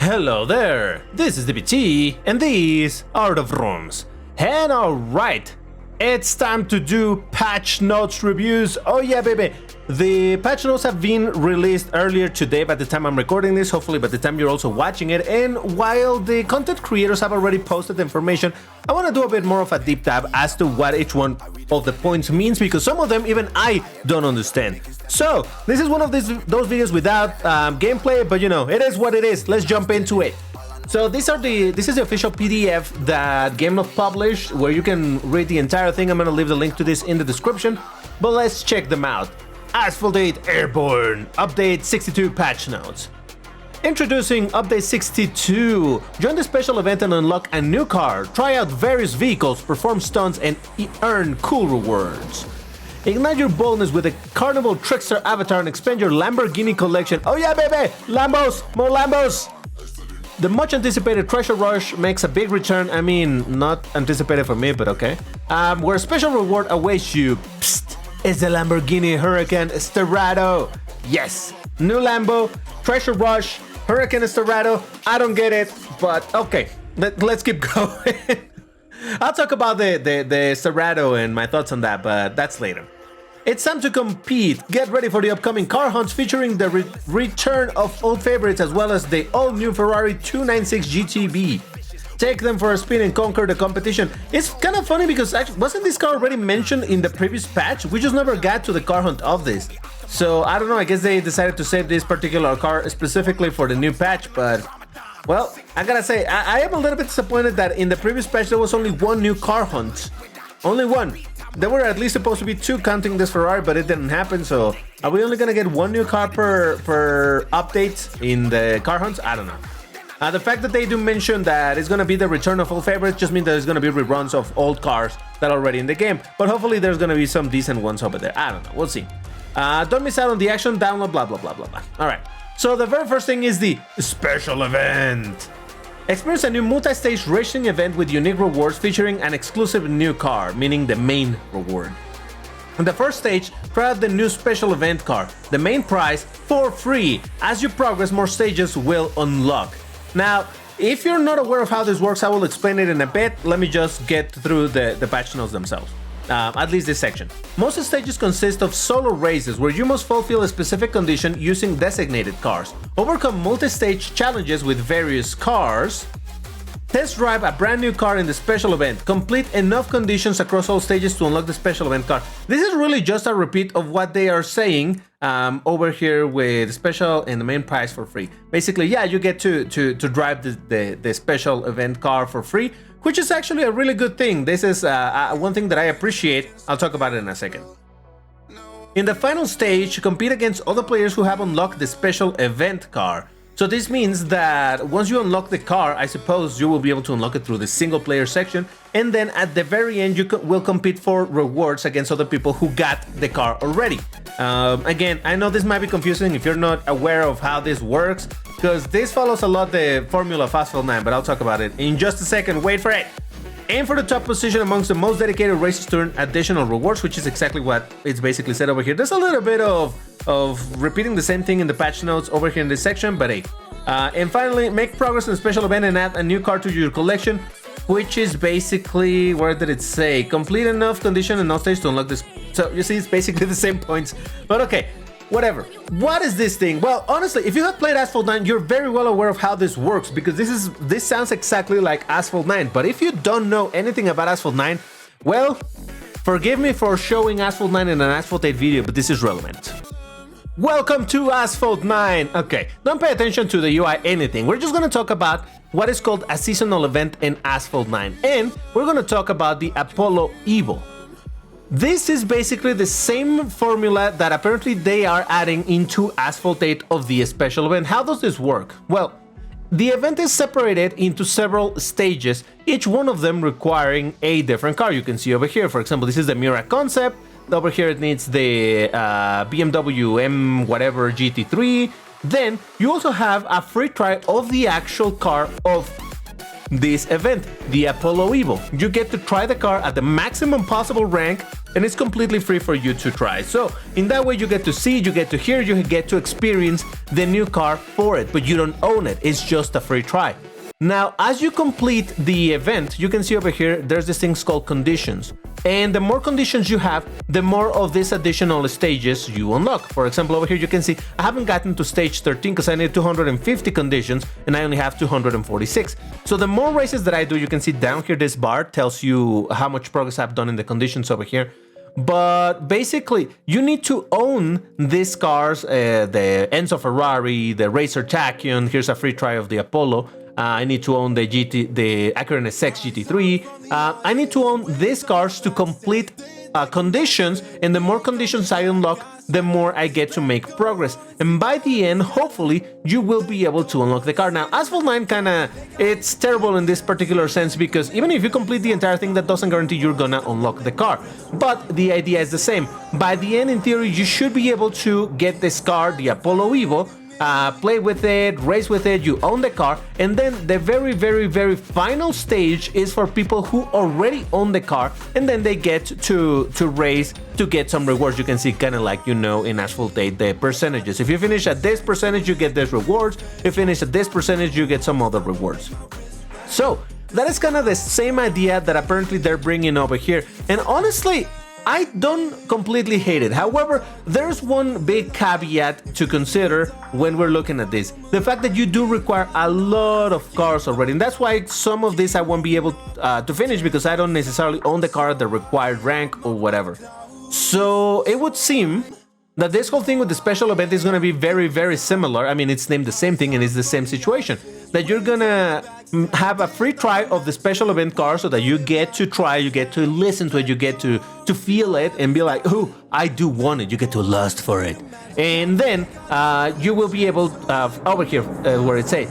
Hello there, this is DBT, and these are the rooms. And alright, it's time to do patch notes reviews. Oh yeah, baby! The patch notes have been released earlier today by the time I'm recording this, hopefully by the time you're also watching it. And while the content creators have already posted the information, I want to do a bit more of a deep dive as to what each one of the points means, because some of them even I don't understand. So this is one of those videos without gameplay, but you know, it is what it is. Let's jump into it. So this is the official PDF that Gameloft published, where you can read the entire thing. I'm gonna leave the link to this in the description, but let's check them out. Asphalt 8 Airborne Update 62 patch notes. Introducing Update 62. Join the special event and unlock a new car. Try out various vehicles, perform stunts, and earn cool rewards. Ignite your boldness with a Carnival Trickster avatar and expand your Lamborghini collection. Oh yeah, baby! Lambos! More Lambos! The much anticipated Treasure Rush makes a big return. I mean, not anticipated for me, but okay. Where a special reward awaits you. Psst! It's the Lamborghini Huracan Esterado. Yes! New Lambo, Treasure Rush, Huracan Esterado. I don't get it, but okay. Let's keep going. I'll talk about the Esterado and my thoughts on that, but that's later. It's time to compete. Get ready for the upcoming car hunts featuring the return of old favorites as well as the all-new Ferrari 296 GTB. Take them for a spin and conquer the competition. It's kind of funny because actually, wasn't this car already mentioned in the previous patch? We just never got to the car hunt of this. So I don't know, I guess they decided to save this particular car specifically for the new patch, but well, I gotta say, I am a little bit disappointed that in the previous patch there was only one new car hunt. Only one. There were at least supposed to be two counting this Ferrari, but it didn't happen, so are we only gonna get one new car per update in the car hunts? I don't know. The fact that they do mention that it's gonna be the return of old favorites just means that there's gonna be reruns of old cars that are already in the game, but hopefully there's gonna be some decent ones over there. I don't know, we'll see. Don't miss out on the action, download, blah blah blah blah blah. Alright, so the very first thing is the special event. Experience a new multi-stage racing event with unique rewards featuring an exclusive new car, meaning the main reward. In the first stage, try out the new special event car, the main prize for free. As you progress, more stages will unlock. Now, if you're not aware of how this works, I will explain it in a bit. Let me just get through the patch notes themselves. At least this section. Most stages consist of solo races where you must fulfill a specific condition using designated cars, overcome multi-stage challenges with various cars, test drive a brand new car in the special event, complete enough conditions across all stages to unlock the special event car. This is really just a repeat of what they are saying over here with special and the main prize for free. Basically, yeah, you get to drive the special event car for free, which is actually a really good thing. This is one thing that I appreciate. I'll talk about it in a second. In the final stage, compete against other players who have unlocked the special event car. So this means that once you unlock the car, I suppose you will be able to unlock it through the single player section, and then at the very end you will compete for rewards against other people who got the car already. Again, I know this might be confusing if you're not aware of how this works, because this follows a lot the formula of Asphalt 9, but I'll talk about it in just a second. Wait for it! Aim for the top position amongst the most dedicated racers to earn additional rewards, which is exactly what it's basically said over here. There's a little bit of repeating the same thing in the patch notes over here in this section, but hey. And finally, make progress in the special event and add a new car to your collection, which is basically, where did it say? Complete enough condition and no stage to unlock this. So you see, it's basically the same points, but okay. Whatever. What is this thing? Well, honestly, if you have played Asphalt 9, you're very well aware of how this works, because this sounds exactly like Asphalt 9. But if you don't know anything about Asphalt 9, well, forgive me for showing Asphalt 9 in an Asphalt 8 video, but this is relevant. Welcome to Asphalt 9! Okay, don't pay attention to the UI anything. We're just gonna talk about what is called a seasonal event in Asphalt 9, and we're gonna talk about the Apollo Evo. This is basically the same formula that apparently they are adding into Asphalt 8 of the special event. How does this work? Well, the event is separated into several stages, each one of them requiring a different car. You can see over here, for example, this is the Mira Concept. Over here it needs the BMW M whatever GT3. Then you also have a free try of the actual car of this event, the Apollo Evo. You get to try the car at the maximum possible rank, and it's completely free for you to try. So in that way, you get to see, you get to hear, you get to experience the new car for it, but you don't own it. It's just a free try. Now, as you complete the event, you can see over here, there's this thing called conditions. And the more conditions you have, the more of these additional stages you unlock. For example, over here you can see I haven't gotten to stage 13 because I need 250 conditions and I only have 246. So the more races that I do, you can see down here this bar tells you how much progress I've done in the conditions over here. But basically, you need to own these cars, the Enzo Ferrari, the Racer Tachyon. Here's a free try of the Apollo. I need to own the Acura NSX GT3. I need to own these cars to complete conditions, and the more conditions I unlock, the more I get to make progress. And by the end, hopefully, you will be able to unlock the car. Now, Asphalt 9 it's terrible in this particular sense because even if you complete the entire thing, that doesn't guarantee you're gonna unlock the car. But the idea is the same. By the end, in theory, you should be able to get this car, the Apollo Evo, play with it, race with it, you own the car, and then the very final stage is for people who already own the car, and then they get to race to get some rewards. You can see kind of like, you know, in Asphalt 8, the percentages. If you finish at this percentage, you get this rewards. If you finish at this percentage, you get some other rewards. So that is kind of the same idea that apparently they're bringing over here. And honestly, I don't completely hate it. However, there's one big caveat to consider when we're looking at this. The fact that you do require a lot of cars already. And that's why some of this I won't be able to finish because I don't necessarily own the car at the required rank or whatever. So it would seem that this whole thing with the special event is going to be very similar. I mean, it's named the same thing and it's the same situation. That you're going to have a free try of the special event car so that you get to try, you get to listen to it, you get to feel it and be like, oh, I do want it. You get to lust for it. And then you will be able, over here where it says,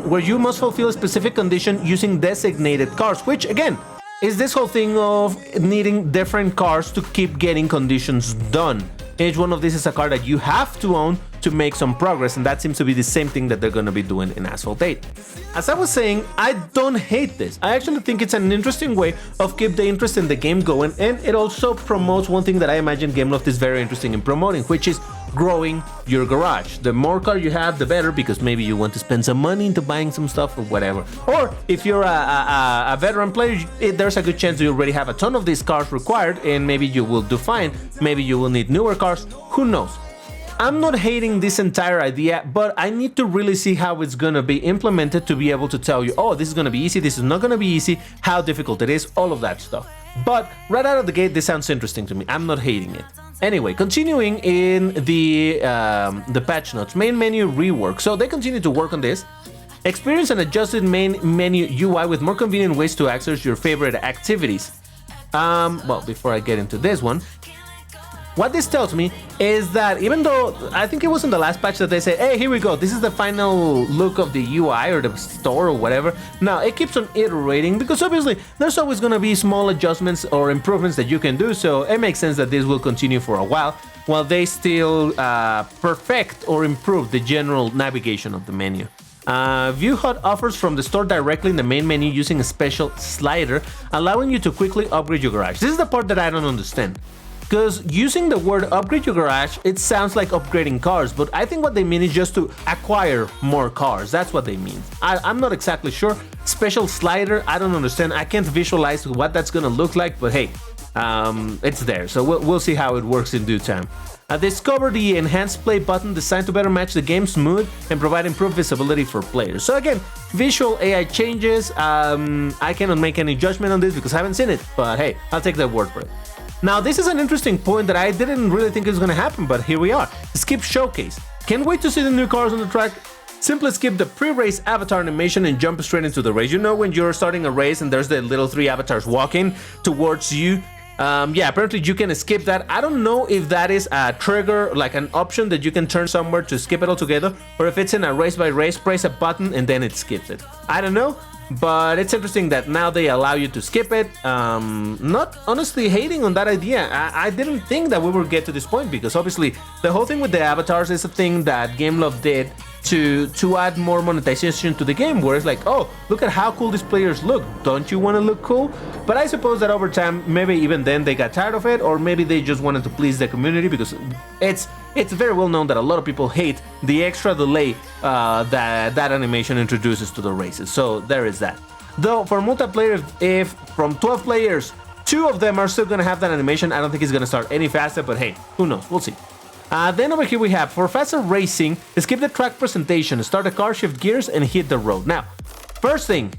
where you must fulfill a specific condition using designated cars, which again, is this whole thing of needing different cars to keep getting conditions done. Each one of these is a car that you have to own to make some progress, and that seems to be the same thing that they're going to be doing in Asphalt 8. As I was saying, I don't hate this. I actually think it's an interesting way of keep the interest in the game going, and it also promotes one thing that I imagine Gameloft is very interesting in promoting, which is growing your garage. The more car you have, the better, because maybe you want to spend some money into buying some stuff or whatever. Or if you're a veteran player, there's a good chance you already have a ton of these cars required, and maybe you will do fine. Maybe you will need newer cars. Who knows? I'm not hating this entire idea, but I need to really see how it's going to be implemented to be able to tell you, oh, this is going to be easy, this is not going to be easy, how difficult it is, all of that stuff. But right out of the gate, this sounds interesting to me. I'm not hating it. Anyway, continuing in the patch notes, main menu rework. So they continue to work on this. Experience an adjusted main menu UI with more convenient ways to access your favorite activities. Well, before I get into this one, what this tells me is that even though I think it was in the last patch that they said, hey, here we go, this is the final look of the UI or the store or whatever. Now, it keeps on iterating because obviously there's always going to be small adjustments or improvements that you can do. So it makes sense that this will continue for a while they still perfect or improve the general navigation of the menu. View HUD offers from the store directly in the main menu using a special slider, allowing you to quickly upgrade your garage. This is the part that I don't understand. Because using the word upgrade your garage, it sounds like upgrading cars, but I think what they mean is just to acquire more cars. That's what they mean. I'm not exactly sure. Special slider, I don't understand. I can't visualize what that's gonna look like, but hey, it's there. So we'll see how it works in due time. Discover the enhanced play button designed to better match the game's mood and provide improved visibility for players. So again, visual AI changes. I cannot make any judgment on this because I haven't seen it, but hey, I'll take their word for it. Now, this is an interesting point that I didn't really think it was going to happen, but here we are. Skip showcase. Can't wait to see the new cars on the track. Simply skip the pre-race avatar animation and jump straight into the race. You know when you're starting a race and there's the little 3 avatars walking towards you? Yeah, apparently you can skip that. I don't know if that is a trigger, like an option that you can turn somewhere to skip it altogether, or if it's in a race by race, press a button and then it skips it. I don't know. But it's interesting that now they allow you to skip it. Not honestly hating on that idea. I didn't think that we would get to this point because obviously the whole thing with the avatars is a thing that Gameloft did to add more monetization to the game, where it's like, oh, look at how cool these players look. Don't you want to look cool? But I suppose that over time, maybe even then they got tired of it, or maybe they just wanted to please the community, because it's very well known that a lot of people hate the extra delay that animation introduces to the races. So there is that. Though for multiplayer, if from 12 players, 2 of them are still going to have that animation, I don't think it's going to start any faster, but hey, who knows? We'll see. Then over here we have, for faster racing, skip the track presentation, start the car, shift gears, and hit the road. Now, first thing,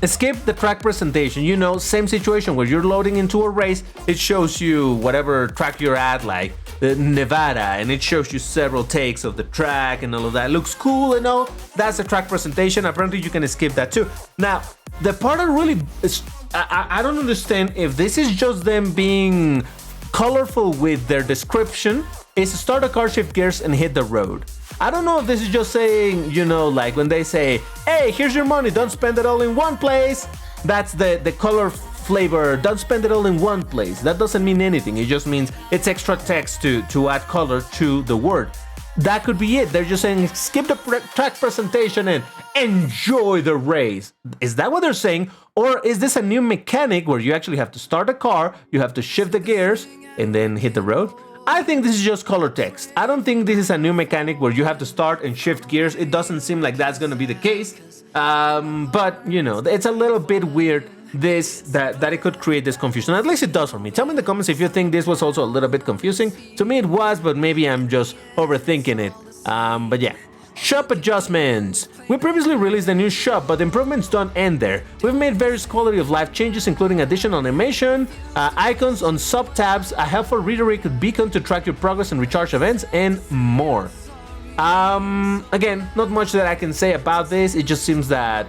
skip the track presentation. You know, same situation where you're loading into a race, it shows you whatever track you're at, like Nevada, and it shows you several takes of the track and all of that. It looks cool and all. That's the track presentation. Apparently you can skip that too. Now, the part that really is, I don't understand if this is just them being colorful with their description, is start a car, shift gears, and hit the road. I don't know if this is just saying, you know, like when they say, hey, here's your money, don't spend it all in one place. That's the color flavor, don't spend it all in one place. That doesn't mean anything. It just means it's extra text to add color to the word. That could be it. They're just saying, skip the track presentation and enjoy the race. Is that what they're saying? Or is this a new mechanic where you actually have to start a car, you have to shift the gears, and then hit the road? I think this is just color text. I don't think this is a new mechanic where you have to start and shift gears. It doesn't seem like that's going to be the case. But, you know, it's a little bit weird that it could create this confusion. At least it does for me. Tell me in the comments if you think this was also a little bit confusing. To me it was, but maybe I'm just overthinking it. But yeah. Shop adjustments. We previously released a new shop, but the improvements don't end there. We've made various quality of life changes, including additional animation, icons on sub-tabs, a helpful redirect beacon to track your progress and recharge events, and more. Again, not much that I can say about this. It just seems that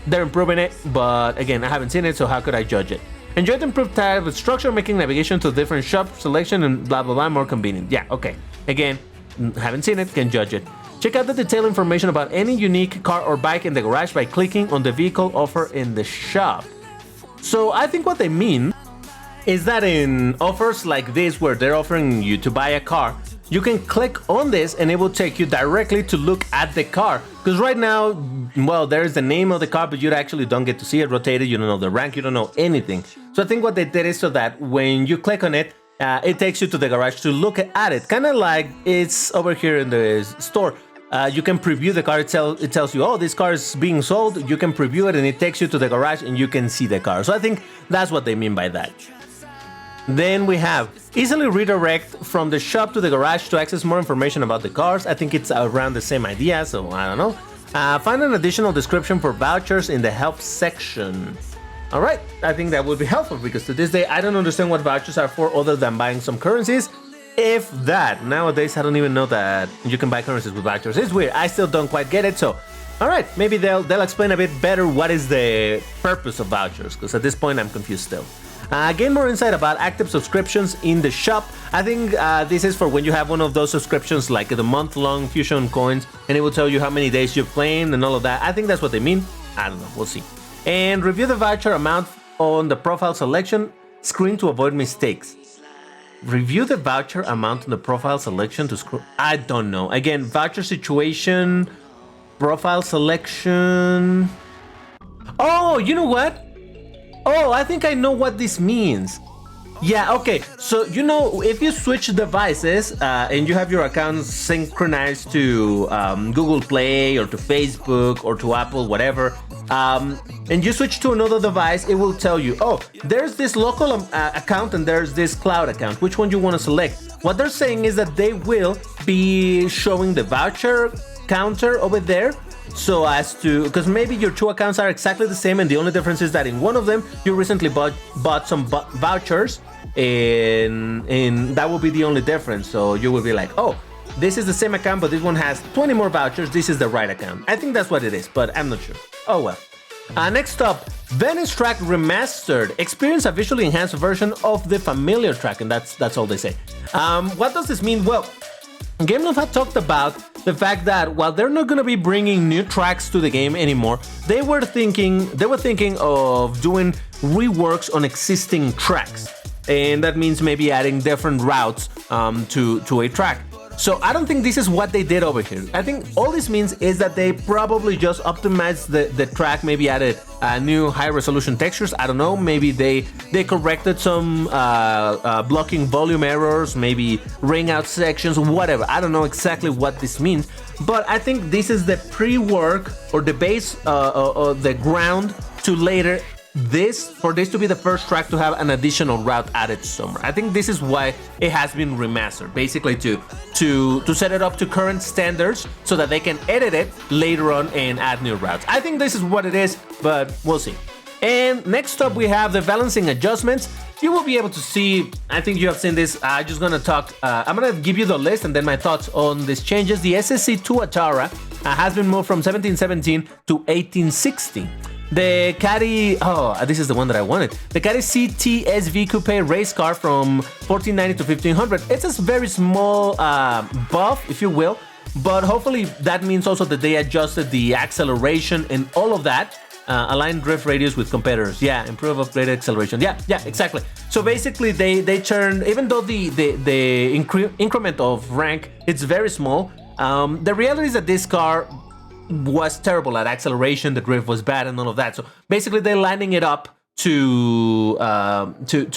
they're improving it, but again, I haven't seen it, so how could I judge it? Enjoy the improved tab with structure, making navigation to different shop selection and blah blah blah more convenient. Yeah, okay. Again, haven't seen it, can judge it. Check out the detailed information about any unique car or bike in the garage by clicking on the vehicle offer in the shop. So I think what they mean is that in offers like this, where they're offering you to buy a car, you can click on this and it will take you directly to look at the car. Because right now, well, there's the name of the car, but you actually don't get to see it rotated, you don't know the rank, you don't know anything. So I think what they did is so that when you click on it, it takes you to the garage to look at it. Kind of like it's over here in the store. You can preview the car. It tells you, oh, this car is being sold. You can preview it and it takes you to the garage and you can see the car. So I think that's what they mean by that. Then we have easily redirect from the shop to the garage to access more information about the cars. I think it's around the same idea, so I don't know. Find an additional description for vouchers in the help section. All right, I think that would be helpful because to this day, I don't understand what vouchers are for other than buying some currencies. If that. Nowadays, I don't even know that you can buy currencies with vouchers. It's weird. I still don't quite get it. So, all right, maybe they'll explain a bit better what is the purpose of vouchers, because at this point, I'm confused still. Gain more insight about active subscriptions in the shop. I think this is for when you have one of those subscriptions like the month-long Fusion coins, and it will tell you how many days you're playing and all of that. I think that's what they mean. I don't know. We'll see. And review the voucher amount on the profile selection screen to avoid mistakes. Review the voucher amount on the profile selection to scroll. I don't know. Again, voucher situation, profile selection. Oh, you know what? Oh, I think I know what this means. Yeah, okay. So, you know, if you switch devices and you have your account synchronized to Google Play or to Facebook or to Apple, whatever, and you switch to another device, it will tell you, oh, there's this local account and there's this cloud account. Which one you want to select? What they're saying is that they will be showing the voucher counter over there. So as to, because maybe your two accounts are exactly the same and the only difference is that in one of them you recently bought some vouchers and that will be the only difference. So you will be like, oh, this is the same account but this one has 20 more vouchers, this is the right account. I think that's what it is, but I'm not sure. Oh well. Next up, Venice track remastered. Experience a visually enhanced version of the familiar track, and that's all they say. What does this mean? Well, Gameloft had talked about the fact that while they're not going to be bringing new tracks to the game anymore, they were thinking of doing reworks on existing tracks, and that means maybe adding different routes to a track. So I don't think this is what they did over here. I think all this means is that they probably just optimized the track, maybe added new high resolution textures. I don't know. Maybe they corrected some blocking volume errors, maybe ring out sections, whatever. I don't know exactly what this means, but I think this is the pre-work or the base or the ground to later for this to be the first track to have an additional route added somewhere. I think this is why it has been remastered, basically to set it up to current standards so that they can edit it later on and add new routes. I think this is what it is, but we'll see. And next up we have the balancing adjustments. You will be able to see, I think you have seen this. I'm just gonna talk, I'm gonna give you the list and then my thoughts on these changes. The SSC Tuatara has been moved from 1717 to 1860. The Caddy, this is the one that I wanted. The Caddy CT SV Coupe race car from 1490 to 1500. It's a very small buff, if you will, but hopefully that means also that they adjusted the acceleration and all of that. Align drift radius with competitors. Yeah, improve upgraded acceleration. Yeah, exactly. So basically they turned, even though the increment of rank, it's very small, the reality is that this car was terrible at acceleration, the drift was bad and all of that. So basically they're lining it up to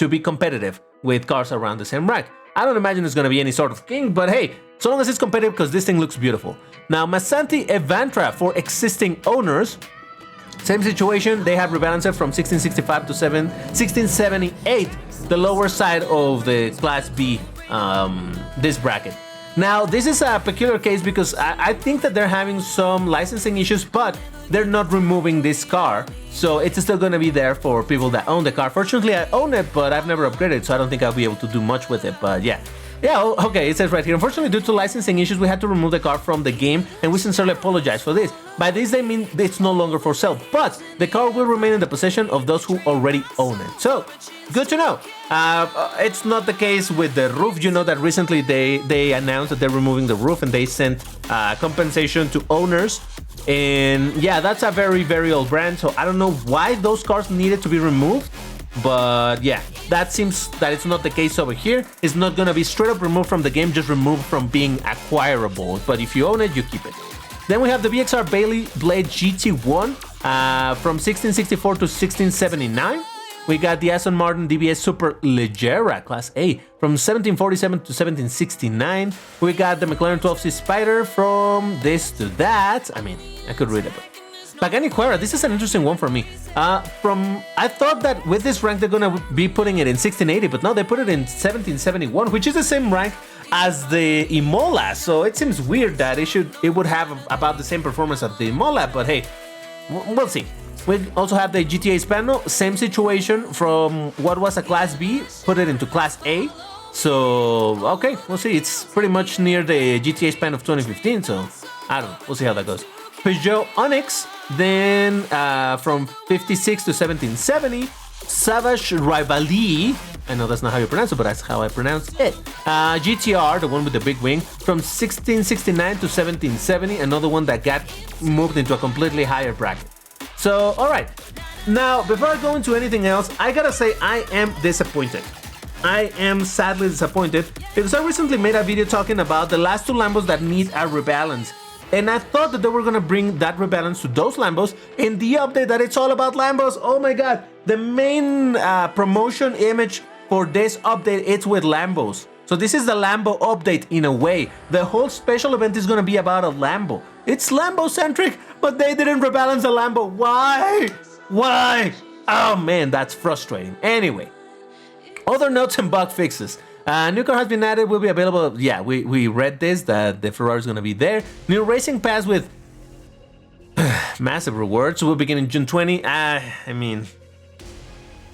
be competitive with cars around the same rank. I don't imagine it's going to be any sort of king, but hey, so long as it's competitive, because this thing looks beautiful. Now, Masanti Evantra for existing owners, same situation. They have rebalanced it from 1665 to 1678, the lower side of the Class B, this bracket. Now, this is a peculiar case because I think that they're having some licensing issues, but they're not removing this car. So it's still going to be there for people that own the car. Fortunately, I own it, but I've never upgraded, so I don't think I'll be able to do much with it. But yeah. Yeah, okay, it says right here, unfortunately, due to licensing issues, we had to remove the car from the game, and we sincerely apologize for this. By this, they mean it's no longer for sale, but the car will remain in the possession of those who already own it. So, good to know. It's not the case with the roof. You know that recently they announced that they're removing the roof, and they sent compensation to owners. And yeah, that's a very, very old brand, so I don't know why those cars needed to be removed. But yeah, that seems that it's not the case over here. It's not gonna be straight up removed from the game, just removed from being acquirable. But if you own it, you keep it. Then we have the VXR Bailey Blade GT1 from 1664 to 1679. We got the Aston Martin DBS Super Leggera Class A from 1747 to 1769. We got the McLaren 12C Spider from this to that. I mean, I could read it, but Pagani Huayra, this is an interesting one for me. I thought that with this rank they're gonna be putting it in 1680, but no, they put it in 1771, which is the same rank as the Imola. So it seems weird that it would have about the same performance as the Imola, but hey, we'll see. We also have the GTA Hispano, same situation from what was a Class B, put it into Class A. So okay, we'll see. It's pretty much near the GTA Hispano of 2015, so I don't know. We'll see how that goes. Peugeot Onyx, then from 56 to 1770, Savage Rivali, I know that's not how you pronounce it, but that's how I pronounce it. GTR, the one with the big wing, from 1669 to 1770, another one that got moved into a completely higher bracket. So, alright, now before I go into anything else, I gotta say I am disappointed. I am sadly disappointed because I recently made a video talking about the last two Lambos that need a rebalance. And I thought that they were gonna bring that rebalance to those Lambos in the update that it's all about Lambos. Oh my god, the main promotion image for this update, it's with Lambos. So this is the Lambo update in a way. The whole special event is gonna be about a Lambo. It's Lambo-centric, but they didn't rebalance the Lambo. Why? Why? Oh man, that's frustrating. Anyway, other notes and bug fixes. New car has been added, will be available. Yeah, we read this, that the Ferrari is going to be there. New racing pass with massive rewards will begin in June 20. I mean,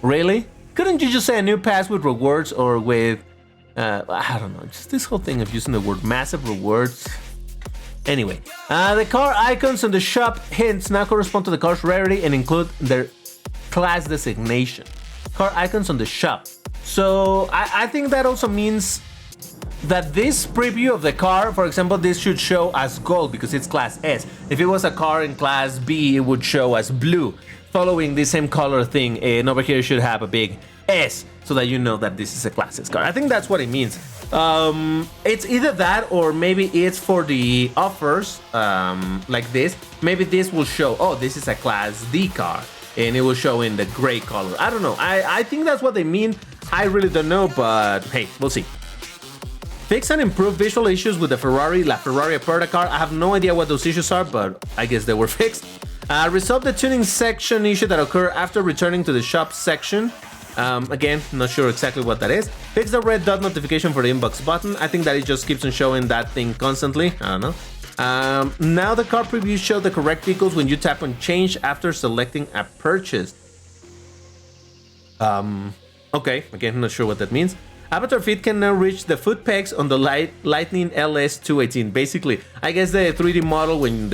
really? Couldn't you just say a new pass with rewards or with, I don't know, just this whole thing of using the word massive rewards. Anyway, the car icons on the shop hints now correspond to the car's rarity and include their class designation. Car icons on the shop. So I think that also means that this preview of the car, for example, this should show as gold because it's Class S. If it was a car in Class B, it would show as blue, following the same color thing. And over here it should have a big S so that you know that this is a Class S car. I think that's what it means. It's either that or maybe it's for the offers, like this. Maybe this will show, oh, this is a Class D car, and it will show in the gray color. I don't know. I think that's what they mean. I really don't know, but hey, we'll see. Fix and improve visual issues with the La Ferrari Aperta car. I have no idea what those issues are, but I guess they were fixed. Resolve the tuning section issue that occurred after returning to the shop section. Again, not sure exactly what that is. Fix the red dot notification for the inbox button. I think that it just keeps on showing that thing constantly. I don't know. Now the car previews show the correct vehicles when you tap on change after selecting a purchase. Okay, again, not sure what that means. Avatar feet can now reach the foot pegs on the Lightning LS 218. Basically, I guess the 3D model when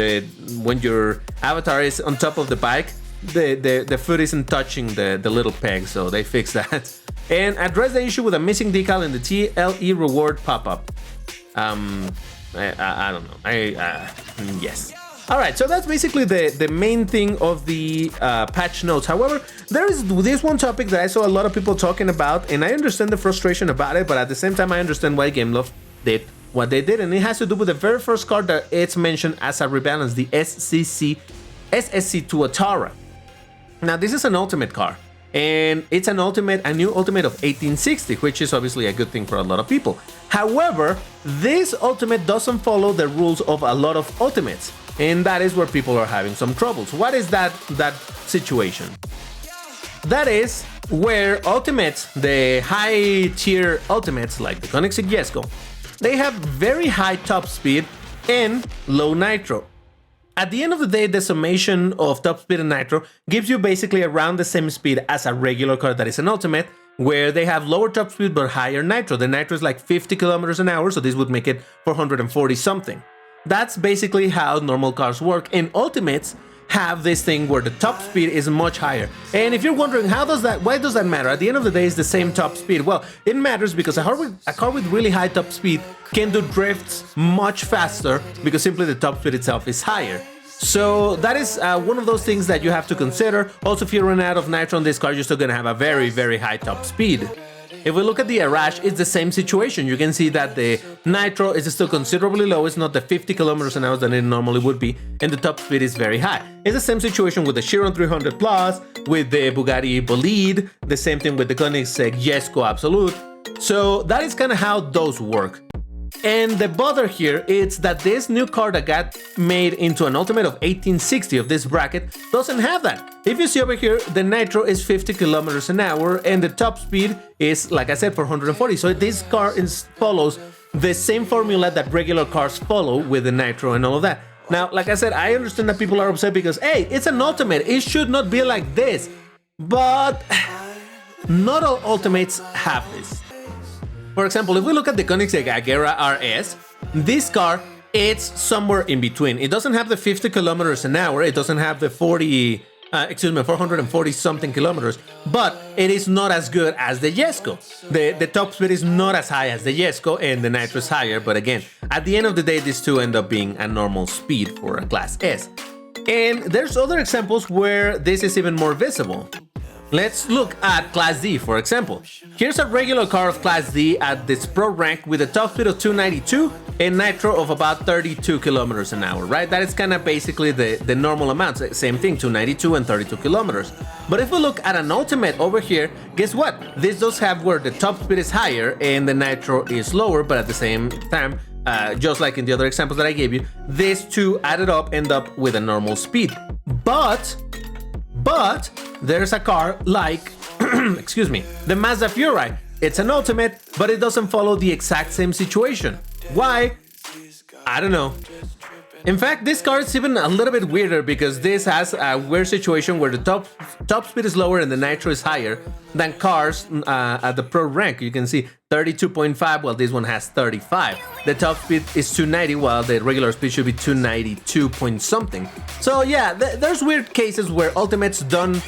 your avatar is on top of the bike, the foot isn't touching the little peg, so they fixed that. And address the issue with a missing decal in the TLE reward pop-up. I don't know. Yes. Alright, so that's basically the main thing of the patch notes. However, there is this one topic that I saw a lot of people talking about, and I understand the frustration about it, but at the same time I understand why Gameloft did what they did, and it has to do with the very first card that it's mentioned as a rebalance, the SSC Tuatara. Now this is an ultimate car, and it's a new ultimate of 1860, which is obviously a good thing for a lot of people. However, this ultimate doesn't follow the rules of a lot of ultimates, and that is where people are having some troubles. What is that situation? That is where ultimates, the high tier ultimates like the Koenigsegg Jesko, they have very high top speed and low nitro. At the end of the day, the summation of top speed and nitro gives you basically around the same speed as a regular car that is an ultimate, where they have lower top speed but higher nitro. The nitro is like 50 kilometers an hour, so this would make it 440 something. That's basically how normal cars work, and ultimates have this thing where the top speed is much higher. And if you're wondering why does that matter? At the end of the day, it's the same top speed. Well, it matters because a car with really high top speed can do drifts much faster because simply the top speed itself is higher. So that is one of those things that you have to consider. Also, if you run out of nitro on this car, you're still gonna have a very, very high top speed. If we look at the Arash, it's the same situation. You can see that the nitro is still considerably low. It's not the 50 kilometers an hour that it normally would be, and the top speed is very high. It's the same situation with the Chiron 300 Plus, with the Bugatti Bolide, the same thing with the Koenigsegg Jesko Absolute. So that is kind of how those work. And the bother here is that this new car that got made into an ultimate of 1860 of this bracket doesn't have that. If you see over here, the nitro is 50 kilometers an hour and the top speed is, like I said, 440. So this car follows the same formula that regular cars follow with the nitro and all of that. Now, like I said, I understand that people are upset because, hey, it's an ultimate. It should not be like this. But not all ultimates have this. For example, if we look at the Koenigsegg Agera RS, this car, it's somewhere in between. It doesn't have the 50 kilometers an hour, it doesn't have the 440 something kilometers, but it is not as good as the Jesko. The top speed is not as high as the Jesko, and the nitro is higher, but again, at the end of the day, these two end up being a normal speed for a Class S. And there's other examples where this is even more visible. Let's look at Class D, for example. Here's a regular car of Class D at this pro rank with a top speed of 292 and nitro of about 32 kilometers an hour, right? That is kind of basically the normal amounts. Same thing, 292 and 32 kilometers. But if we look at an ultimate over here, guess what? This does have where the top speed is higher and the nitro is lower, but at the same time, just like in the other examples that I gave you, these two added up end up with a normal speed. But there's a car like, excuse me, the Mazda Furai. It's an ultimate, but it doesn't follow the exact same situation. Why? I don't know. In fact, this car is even a little bit weirder because this has a weird situation where the top speed is lower and the nitro is higher than cars at the pro rank. You can see 32.5, while this one has 35. The top speed is 290, while the regular speed should be 292 point something. So yeah, there's weird cases where ultimates don't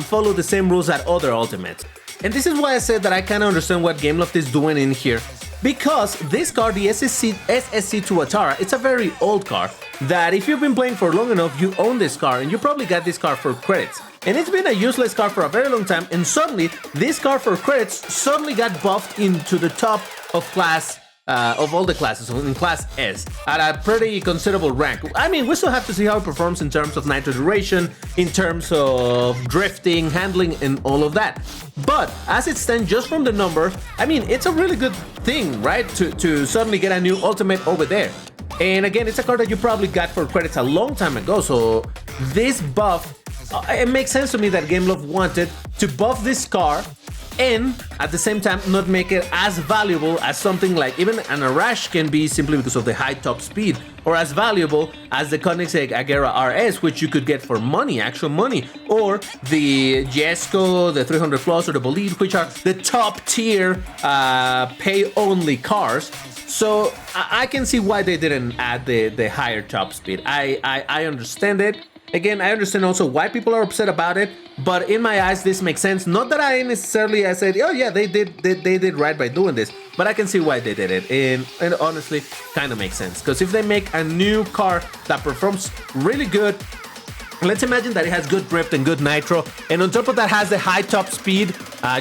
follow the same rules as other ultimates. And this is why I said that I kind of understand what Gameloft is doing in here. Because this car, the SSC Tuatara, it's a very old car that if you've been playing for long enough, you own this car and you probably got this car for credits. And it's been a useless car for a very long time, and suddenly this car for credits suddenly got buffed into the top of all the classes in Class S at a pretty considerable rank. I mean, we still have to see how it performs in terms of nitro duration, in terms of drifting, handling, and all of that. But as it stands, just from the number, I mean, it's a really good thing, right? To suddenly get a new ultimate over there. And again, it's a card that you probably got for credits a long time ago, so this buff, it makes sense to me that Gameloft wanted to buff this car and at the same time not make it as valuable as something like even an Arash can be, simply because of the high top speed, or as valuable as the Koenigsegg Agera RS, which you could get for money, actual money, or the Jesko, the 300 Plus, or the Bolide, which are the top tier pay only cars. So I can see why they didn't add the higher top speed. I understand it. Again, I understand also why people are upset about it, but in my eyes, this makes sense. Not that I said, oh yeah, they did right by doing this, but I can see why they did it, and honestly, kind of makes sense. Because if they make a new car that performs really good, let's imagine that it has good drift and good nitro, and on top of that has the high top speed,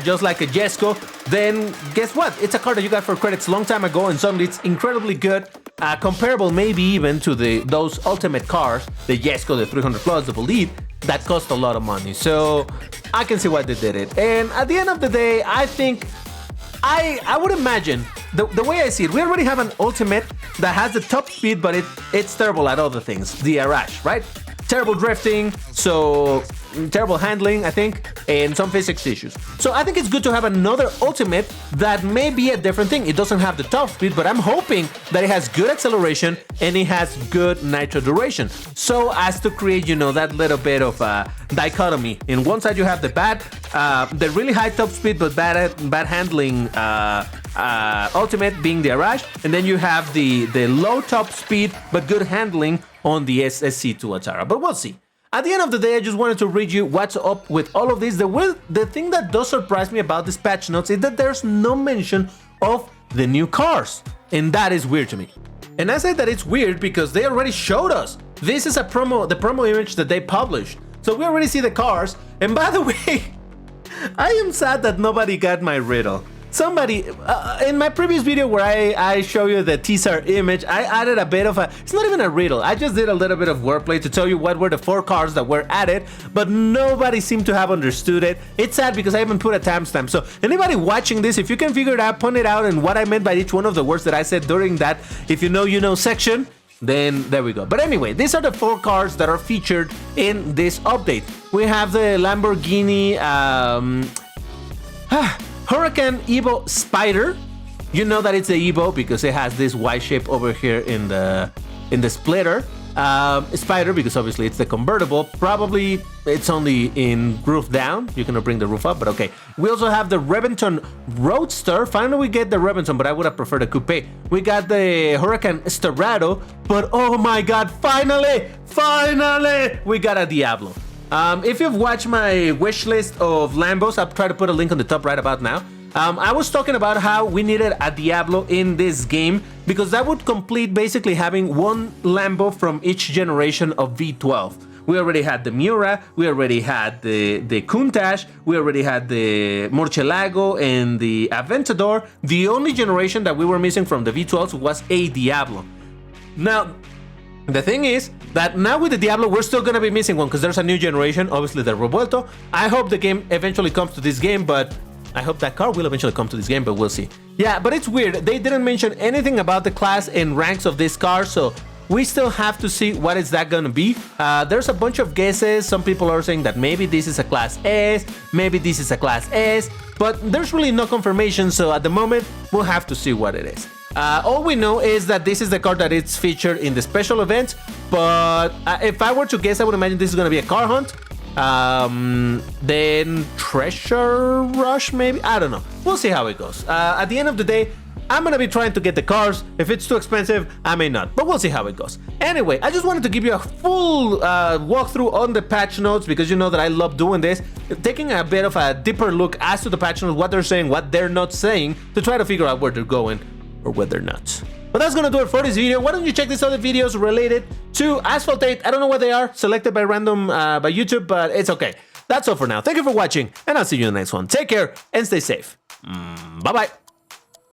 just like a Jesko, then guess what? It's a car that you got for credits a long time ago, and suddenly it's incredibly good. Comparable maybe even to those ultimate cars, the Jesko, the 300 Plus, the Bolide, that cost a lot of money. So I can see why they did it. And at the end of the day, I think I would imagine the way I see it, we already have an ultimate that has the top speed, but it's terrible at other things. The Arash, right? Terrible drifting, so terrible handling, I think, and some physics issues. So I think it's good to have another ultimate that may be a different thing. It doesn't have the top speed, but I'm hoping that it has good acceleration and it has good nitro duration, so as to create, you know, that little bit of a dichotomy. In one side you have the really high top speed but bad handling ultimate being the Arash, and then you have the low top speed but good handling on the SSC Tuatara. But we'll see. At the end of the day, I just wanted to read you what's up with all of this. The thing that does surprise me about this patch notes is that there's no mention of the new cars, and that is weird to me. And I say that it's weird because they already showed us. This is the promo image that they published. So we already see the cars. And by the way, I am sad that nobody got my riddle. Somebody, in my previous video where I show you the teaser image, I added a bit of it's not even a riddle, I just did a little bit of wordplay to tell you what were the 4 cars that were added, but nobody seemed to have understood it. It's sad because I haven't put a timestamp, so anybody watching this, if you can figure it out, point it out, and what I meant by each one of the words that I said during that, if you know, you know section, then there we go. But anyway, these are the 4 cars that are featured in this update. We have the Lamborghini, Huracan Evo Spider. You know that it's the Evo because it has this Y shape over here in the splitter. Spider because obviously it's the convertible. Probably it's only in roof down. You cannot bring the roof up, but okay. We also have the Reventon Roadster. Finally we get the Reventon, but I would have preferred a coupe. We got the Huracan Esterado, but oh my god, finally we got a Diablo. If you've watched my wish list of Lambos, I'll try to put a link on the top right about now. I was talking about how we needed a Diablo in this game because that would complete basically having one Lambo from each generation of V12. We already had the Miura, we already had the Countach, we already had the Murcielago and the Aventador. The only generation that we were missing from the V12s was a Diablo. Now, the thing is that now with the Diablo, we're still gonna be missing one because there's a new generation, obviously the Revuelto. I hope the game eventually comes to this game, but I hope that car will eventually come to this game, but we'll see. Yeah, but it's weird. They didn't mention anything about the class and ranks of this car, so we still have to see what is that gonna be. There's a bunch of guesses. Some people are saying that maybe this is a Class S, maybe this is a Class S, but there's really no confirmation, so at the moment, we'll have to see what it is. All we know is that this is the car that is featured in the special event, but if I were to guess, I would imagine this is going to be a car hunt. Then Treasure Rush, maybe? I don't know. We'll see how it goes. At the end of the day, I'm going to be trying to get the cars. If it's too expensive, I may not, but we'll see how it goes. Anyway, I just wanted to give you a full walkthrough on the patch notes because you know that I love doing this, taking a bit of a deeper look as to the patch notes, what they're saying, what they're not saying, to try to figure out where they're going or whether not. But that's gonna do it for this video. Why don't you check these other videos related to Asphalt 8? I don't know what they are, selected by random by YouTube, but it's okay. That's all for now. Thank you for watching, and I'll see you in the next one. Take care and stay safe. Bye-bye.